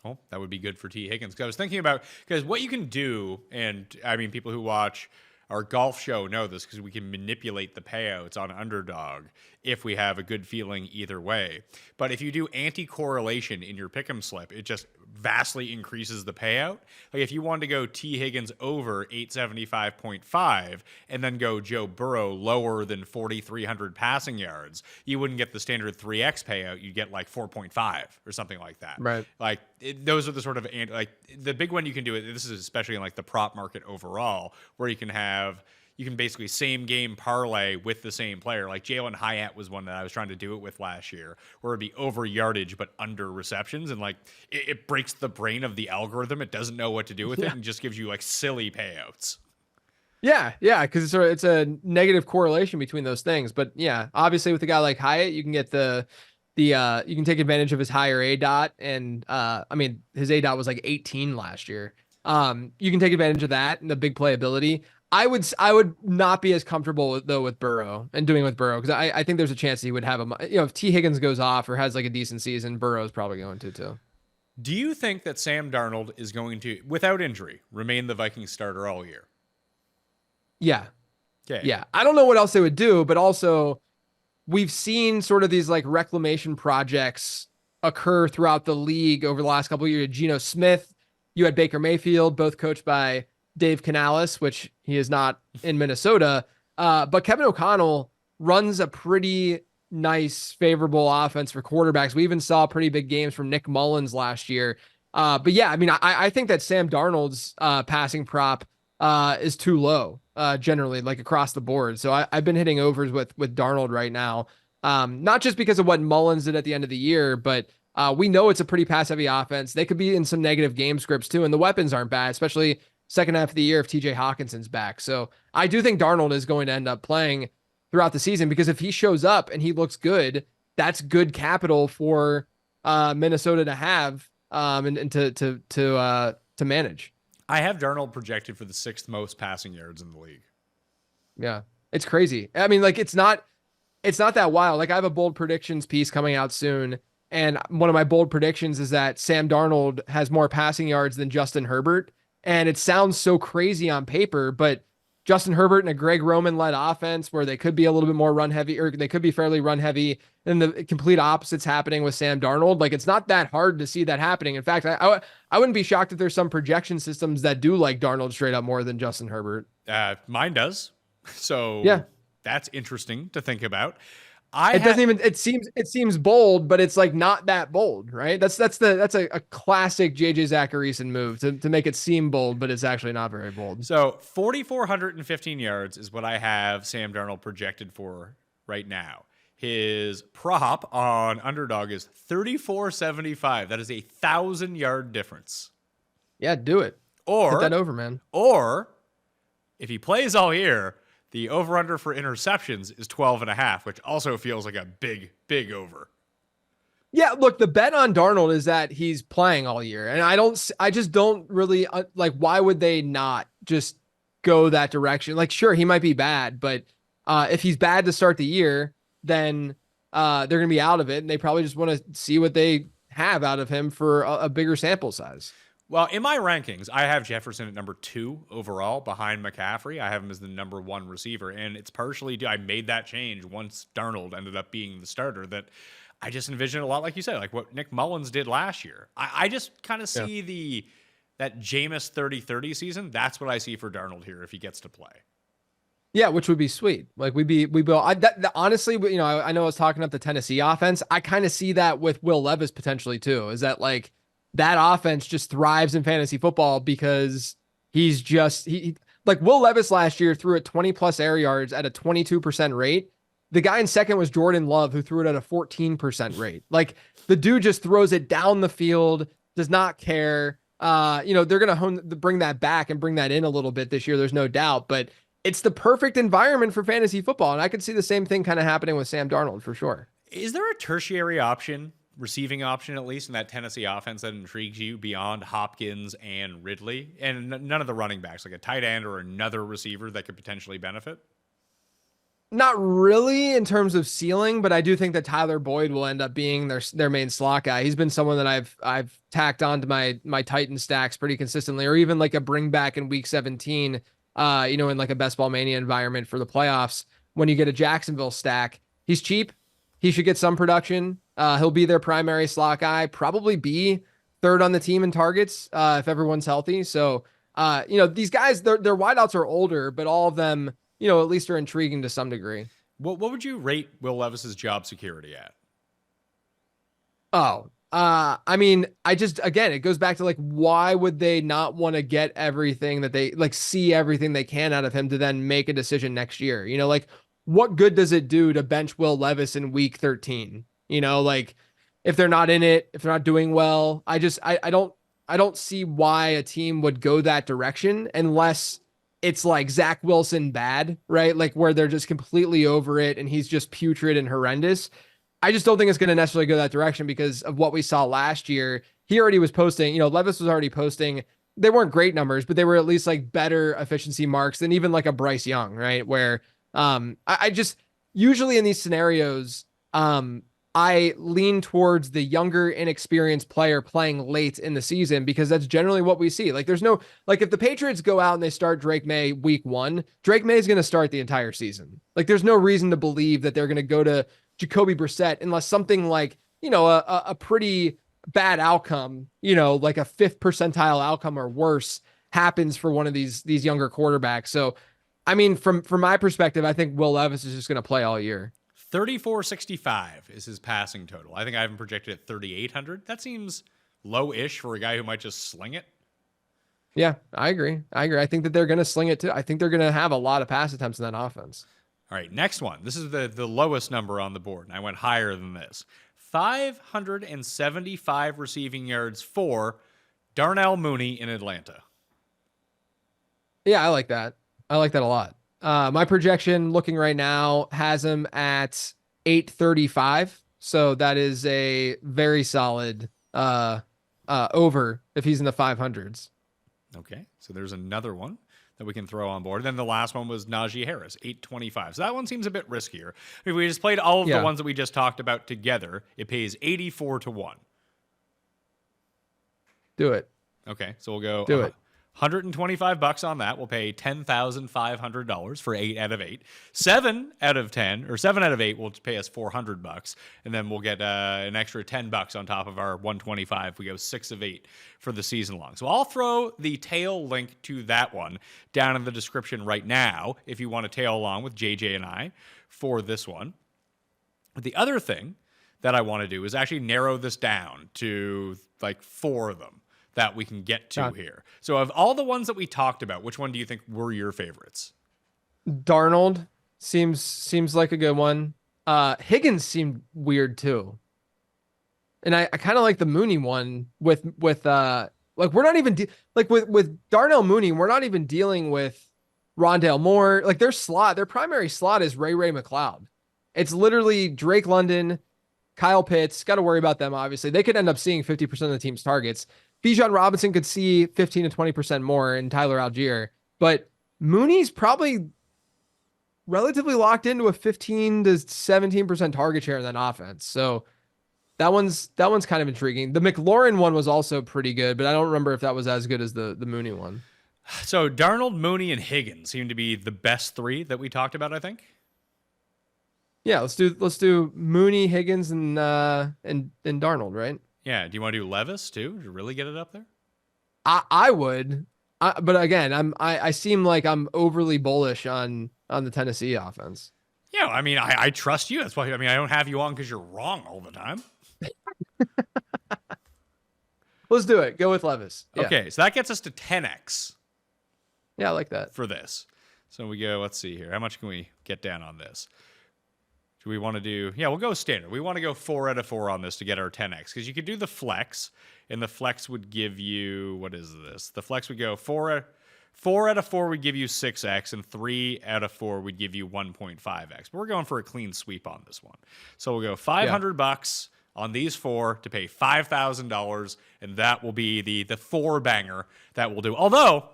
Oh, that would be good for T. Higgins. I was thinking about, because what you can do, and I mean, people who watch our golf show know this because we can manipulate the payouts on Underdog if we have a good feeling either way. But if you do anti-correlation in your Pickem slip, it just vastly increases the payout. Like if you wanted to go T. Higgins over 875.5 and then go Joe Burrow lower than 4,300 passing yards, you wouldn't get the standard 3x payout. You'd get like 4.5 or something like that. Right. Like those are the sort of, like the big one you can do it. This is especially in like the prop market overall, where you can basically same game parlay with the same player. Like Jalen Hyatt was one that I was trying to do it with last year, where it'd be over yardage but under receptions, and like it breaks the brain of the algorithm. It doesn't know what to do with it and just gives you like silly payouts. Yeah, because it's a negative correlation between those things. But yeah, obviously with a guy like Hyatt, you can get you can take advantage of his higher A dot, and I mean his A dot was like 18 last year. You can take advantage of that and the big playability. I would not be as comfortable though with Burrow and doing with Burrow, because I think there's a chance he would have if T. Higgins goes off or has like a decent season, Burrow's probably going to too. Do you think that Sam Darnold is going to, without injury, remain the Vikings starter all year? Yeah. Okay. Yeah. I don't know what else they would do, but also we've seen sort of these like reclamation projects occur throughout the league over the last couple of years. Geno Smith, you had Baker Mayfield, both coached by Dave Canales, which he is not in Minnesota. But Kevin O'Connell runs a pretty nice, favorable offense for quarterbacks. We even saw pretty big games from Nick Mullins last year. But yeah, I mean, I think that Sam Darnold's passing prop is too low, generally, like across the board. So I've been hitting overs with Darnold right now. Not just because of what Mullins did at the end of the year, but we know it's a pretty pass-heavy offense. They could be in some negative game scripts too, and the weapons aren't bad, especially second half of the year if TJ Hawkinson's back. So I do think Darnold is going to end up playing throughout the season, because if he shows up and he looks good, that's good capital for Minnesota to have and to manage. I have Darnold projected for the 6th most passing yards in the league. Yeah, it's crazy. I mean, like it's not that wild. Like I have a bold predictions piece coming out soon, and one of my bold predictions is that Sam Darnold has more passing yards than Justin Herbert. And it sounds so crazy on paper, but Justin Herbert and a Greg Roman-led offense where they could be a little bit more run heavy, or they could be fairly run heavy, and the complete opposite's happening with Sam Darnold. Like it's not that hard to see that happening. In fact, I wouldn't be shocked if there's some projection systems that do like Darnold straight up more than Justin Herbert. Mine does. So yeah, that's interesting to think about. It seems bold, but it's like not that bold, right? That's a classic JJ Zachariason move to make it seem bold, but it's actually not very bold. So 4,415 yards is what I have Sam Darnold projected for right now. His prop on Underdog is 3,475. That is 1,000-yard difference. Yeah, do it. Or put that over, man. Or if he plays all year, the over-under for interceptions is 12.5, which also feels like a big, big over. Yeah, look, the bet on Darnold is that he's playing all year. And I just don't really, like, why would they not just go that direction? Like, sure, he might be bad, but if he's bad to start the year, then they're going to be out of it. And they probably just want to see what they have out of him for a bigger sample size. Well, in my rankings, I have Jefferson at number 2 overall behind McCaffrey. I have him as the number 1 receiver, and it's partially I made that change once Darnold ended up being the starter, that I just envision a lot, like you said, like what Nick Mullins did last year. I just kind of see that Jameis 30-30 season. That's what I see for Darnold here if he gets to play. Yeah, which would be sweet. Like honestly, you know, I know I was talking up the Tennessee offense. I kind of see that with Will Levis potentially too. Is that like that offense just thrives in fantasy football because he's just like Will Levis last year threw at 20 plus air yards at a 22% rate. The guy in second was Jordan Love, who threw it at a 14% rate. Like the dude just throws it down the field, does not care. You know, they're going to bring that back and bring that in a little bit this year. There's no doubt, but it's the perfect environment for fantasy football. And I could see the same thing kind of happening with Sam Darnold for sure. Is there a tertiary option, receiving option at least, in that Tennessee offense that intrigues you beyond Hopkins and Ridley? And none of the running backs, like a tight end or another receiver that could potentially benefit? Not really in terms of ceiling, but I do think that Tyler Boyd will end up being their main slot guy. He's been someone that I've tacked onto my Titan stacks pretty consistently, or even like a bring back in week 17, you know, in like a Best Ball Mania environment for the playoffs. When you get a Jacksonville stack, he's cheap. He should get some production. He'll be their primary slot guy, probably be third on the team in targets if everyone's healthy. So, these guys, their wideouts are older, but all of them, at least are intriguing to some degree. What would you rate Will Levis's job security at? Oh, again, it goes back to like, why would they not want to get everything that they see everything they can out of him to then make a decision next year? What good does it do to bench Will Levis in week 13? If they're not in it, if they're not doing well, I don't see why a team would go that direction unless it's like Zach Wilson bad, right? Like where they're just completely over it and he's just putrid and horrendous. I just don't think it's going to necessarily go that direction because of what we saw last year. He already was posting, Levis was already posting. They weren't great numbers, but they were at least like better efficiency marks than even like a Bryce Young, right? Where I just usually in these scenarios, I lean towards the younger, inexperienced player playing late in the season because that's generally what we see. Like, there's no, like, if the Patriots go out and they start Drake May week 1, Drake May is going to start the entire season. Like, there's no reason to believe that they're going to go to Jacoby Brissett unless something like, a pretty bad outcome, like a 5th percentile outcome or worse happens for one of these younger quarterbacks. So, I mean, from my perspective, I think Will Levis is just going to play all year. 3465 is his passing total. I think I haven't projected at 3,800. That seems low-ish for a guy who might just sling it. Yeah, I agree. I think that they're going to sling it too. I think they're going to have a lot of pass attempts in that offense. All right, next one. This is the lowest number on the board, and I went higher than this. 575 receiving yards for Darnell Mooney in Atlanta. Yeah, I like that. I like that a lot. My projection looking right now has him at 835. So that is a very solid over if he's in the 500s. Okay, so there's another one that we can throw on board. Then the last one was Najee Harris, 825. So that one seems a bit riskier. If we just played all of the ones that we just talked about together, it pays 84 to 1. Do it. Okay, so we'll go do it. $125 on that. We'll pay $10,500 for 8 out of 8. 7 out of 10 or 7 out of 8 will pay us $400, and then we'll get an extra $10 on top of our 125 if we go 6 of 8 for the season long. So I'll throw the tail link to that one down in the description right now if you want to tail along with JJ and I for this one. The other thing that I want to do is actually narrow this down to like 4 of them that we can get to here. So of all the ones that we talked about, which one do you think were your favorites? Darnold seems like a good one. Higgins seemed weird too. And I kind of like the Mooney one with we're not even with Darnell Mooney, we're not even dealing with Rondale Moore. Like their primary slot is Ray McLeod. It's literally Drake London, Kyle Pitts. Got to worry about them, obviously. They could end up seeing 50% of the team's targets. Bijan Robinson could see 15 to 20% more in Tyler Algier, but Mooney's probably relatively locked into a 15 to 17% target share in that offense. So that one's kind of intriguing. The McLaurin one was also pretty good, but I don't remember if that was as good as the Mooney one. So Darnold, Mooney, and Higgins seem to be the best 3 that we talked about, I think. Yeah, let's do Mooney, Higgins, and Darnold, right? Yeah. Do you want to do Levis too? To really get it up there? I would, but again, I seem like I'm overly bullish on the Tennessee offense. Yeah, I mean, I trust you. That's why. I mean, I don't have you on because you're wrong all the time. Let's do it. Go with Levis. Yeah. Okay, so that gets us to 10x. Yeah, I like that for this. So we go. Let's see here. How much can we get down on this? Do we want to do, we'll go standard. We want to go 4 out of 4 on this to get our 10x because you could do the flex, and the flex would give you, what is this? The flex would go 4 out of 4 would give you 6x, and 3 out of 4 would give you 1.5x. But we're going for a clean sweep on this one. So we'll go $500 on these 4 to pay $5,000, and that will be the 4 banger that we'll do. Although,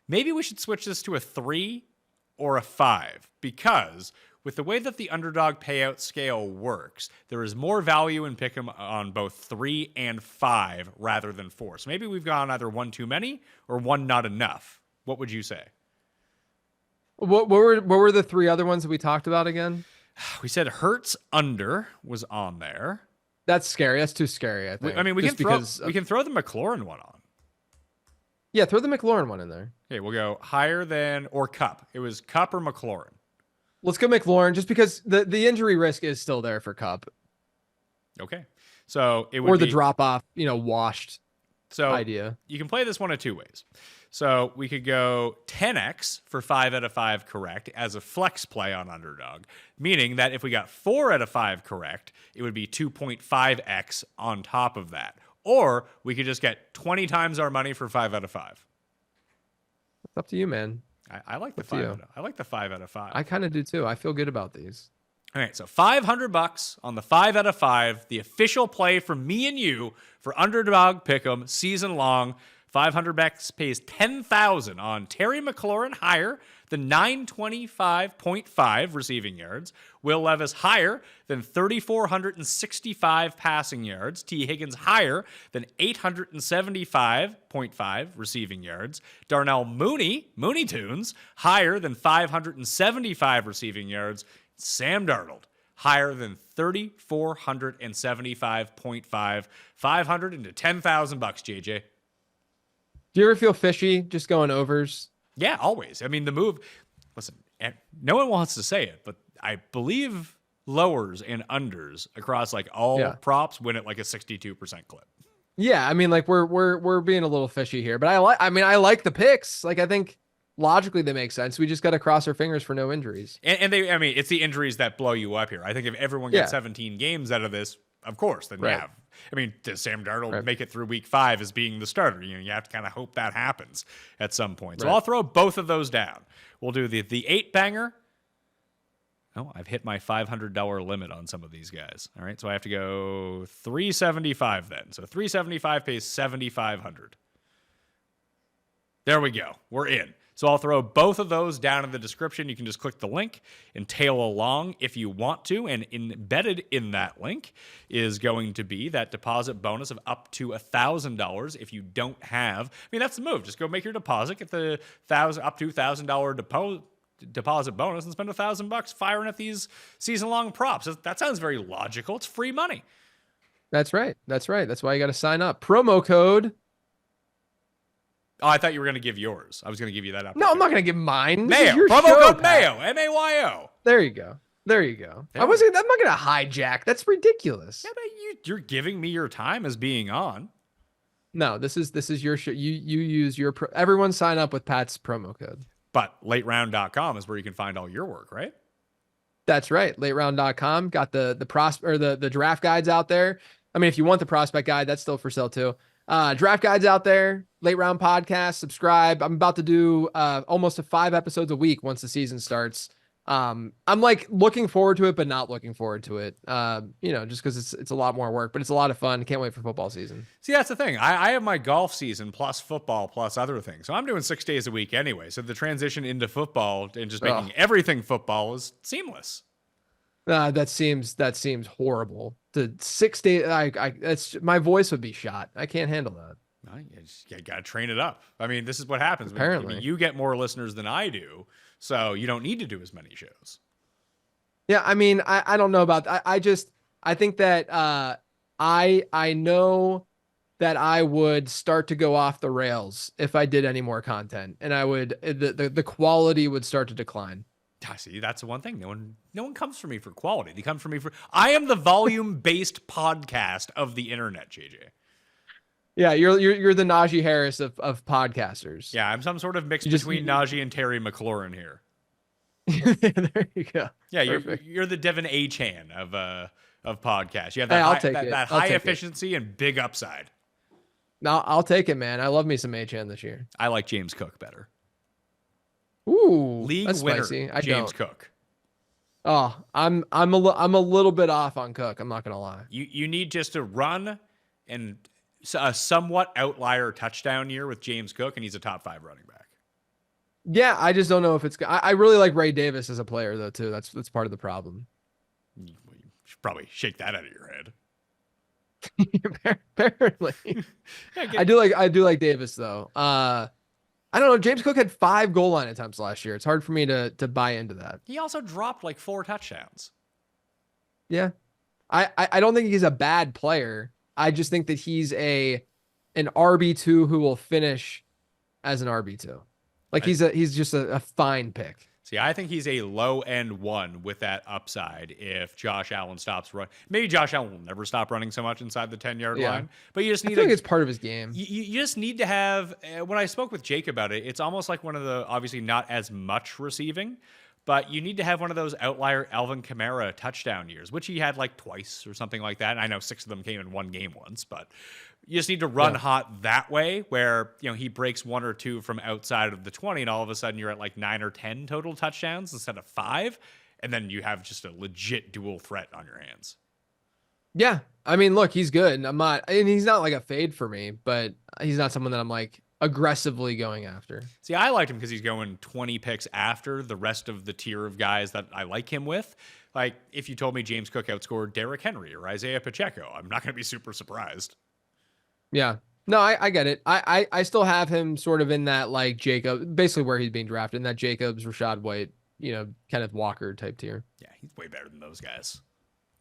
maybe we should switch this to a 3 or a 5 because with the way that the underdog payout scale works, there is more value in Pickem on both 3 and 5 rather than 4. So maybe we've gone either 1 too many or 1 not enough. What would you say? What were the 3 other ones that we talked about again? We said Hurts under was on there. That's scary. That's too scary, I think. We can throw the McLaurin one on. Yeah, throw the McLaurin one in there. Okay, we'll go higher than or Cup. It was Cup or McLaurin. Let's go McLaurin, just because the injury risk is still there for Cup. Okay, so it would or the drop off, washed. Idea. You can play this one of two ways. So we could go 10x for 5 out of 5 correct as a flex play on Underdog, meaning that if we got 4 out of 5 correct, it would be 2.5x on top of that. Or we could just get 20 times our money for 5 out of 5. It's up to you, man. I like the 5. I like the 5 out of 5. I kind of do too. I feel good about these. All right, so $500 on the 5 out of 5, the official play from me and you for Underdog Pickem season long. $500 pays $10,000 on Terry McLaurin higher than 925.5 receiving yards. Will Levis higher than 3,465 passing yards. T. Higgins higher than 875.5 receiving yards. Darnell Mooney Tunes higher than 575 receiving yards. Sam Darnold higher than 3,475.5. 500 into $10,000, JJ. Do you ever feel fishy just going overs? Yeah, always. I mean, the move, listen, no one wants to say it, but I believe lowers and unders across like all props win at like a 62% clip. Yeah, I mean, like we're being a little fishy here, but I like the picks. Like I think logically they make sense. We just got to cross our fingers for no injuries. And it's the injuries that blow you up here. I think if everyone gets 17 games out of this, of course, then right. Does Sam Darnold make it through week 5 as being the starter? You have to kind of hope that happens at some point. So I'll throw both of those down. We'll do the 8-banger. Oh, I've hit my $500 limit on some of these guys. All right, so I have to go $375 then. So $375 pays $7,500. There we go. We're in. So I'll throw both of those down in the description. You can just click the link and tail along if you want to. And embedded in that link is going to be that deposit bonus of up to $1,000 if you don't have. That's the move. Just go make your deposit, get the up to $1,000 deposit bonus, and spend $1,000 firing at these season-long props. That sounds very logical. It's free money. That's right. That's why you got to sign up. Promo code. Oh, I thought you were going to give yours. I was going to give you that up. No, I'm not going to give mine. Mayo. Promo code Mayo. MAYO. There you go. Yeah. I'm not going to hijack. That's ridiculous. Yeah, but you're giving me your time as being on. No, this is your show. You use your everyone sign up with Pat's promo code. But lateround.com is where you can find all your work, right? That's right. Lateround.com got the draft guides out there. If you want the prospect guide, that's still for sale too. Draft guides out there, Late Round Podcast, subscribe. I'm about to do almost 5 episodes a week once the season starts. I'm like looking forward to it, but not looking forward to it. Just because it's a lot more work, but it's a lot of fun. Can't wait for football season. See, that's the thing. I have my golf season plus football plus other things. So I'm doing 6 days a week anyway. So the transition into football and just making everything football is seamless. That seems horrible. The 6 days, that's my voice would be shot. I can't handle that. You got to train it up. This is what happens. Apparently, you get more listeners than I do, so you don't need to do as many shows. Yeah, I don't know about. I think that I know that I would start to go off the rails if I did any more content, and the quality would start to decline. See, that's the one thing. No one comes for me for quality. They come for me I am the volume-based podcast of the internet, JJ. Yeah, you're the Najee Harris of podcasters. Yeah, I'm some sort of mix between Najee and Terry McLaurin here. There you go. Yeah, you're the Devin Achan of podcasts. You have that high efficiency and big upside. No, I'll take it, man. I love me some Achan this year. I like James Cook better. Ooh, league that's winner, spicy. James Cook. Oh, I'm a little bit off on Cook. I'm not gonna lie. You need just to run and a somewhat outlier touchdown year with James Cook, and he's a top 5 running back. Yeah, I just don't know if it's. I really like Ray Davis as a player though too. That's part of the problem. You should probably shake that out of your head. Apparently, I do like Davis though. I don't know. James Cook had 5 goal line attempts last year. It's hard for me to buy into that. He also dropped like 4 touchdowns. Yeah. I don't think he's a bad player. I just think that he's an RB2 who will finish as an RB2. Like he's just a fine pick. See, I think he's a low end one with that upside if Josh Allen stops running. Maybe Josh Allen will never stop running so much inside the 10-yard line, but you just need I feel like it's part of his game. You just need to have, when I spoke with Jake about it, it's almost like one of the, obviously not as much receiving, but you need to have one of those outlier Alvin Kamara touchdown years, which he had like twice or something like that. And I know 6 of them came in one game once, but you just need to run hot that way where, he breaks 1 or 2 from outside of the 20 and all of a sudden you're at like 9 or 10 total touchdowns instead of 5. And then you have just a legit dual threat on your hands. Yeah. I mean, look, he's good. He's not like a fade for me, but he's not someone that I'm like aggressively going after. See, I liked him because he's going 20 picks after the rest of the tier of guys that I like him with. Like, if you told me James Cook outscored Derrick Henry or Isaiah Pacheco, I'm not going to be super surprised. Yeah. No, I get it. I still have him sort of in that like Jacob, basically where he's being drafted, in that Jacobs, Rashad White, Kenneth Walker type tier. Yeah, he's way better than those guys.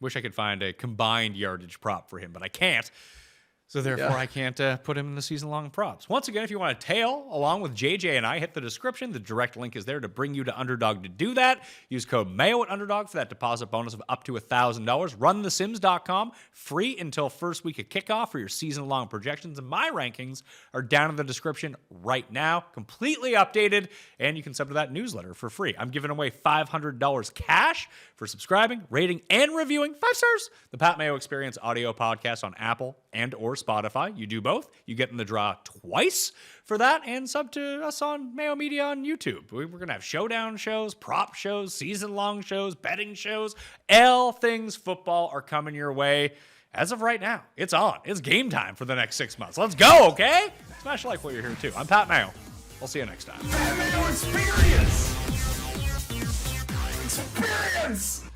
Wish I could find a combined yardage prop for him, but I can't. So therefore, I can't put him in the season-long props. Once again, if you want to tail along with JJ and I, hit the description. The direct link is there to bring you to Underdog to do that. Use code Mayo at Underdog for that deposit bonus of up to $1,000. RunTheSims.com, free until first week of kickoff for your season-long projections. And my rankings are down in the description right now, completely updated, and you can sub to that newsletter for free. I'm giving away $500 cash for subscribing, rating, and reviewing 5 stars the Pat Mayo Experience audio podcast on Apple and or Spotify. You do both. You get in the draw twice for that, and sub to us on Mayo Media on YouTube. We're going to have showdown shows, prop shows, season-long shows, betting shows. All things football are coming your way. As of right now, it's on. It's game time for the next 6 months. Let's go, okay? Smash a like while you're here, too. I'm Pat Mayo. I'll see you next time. Pat Mayo Experience! Experience!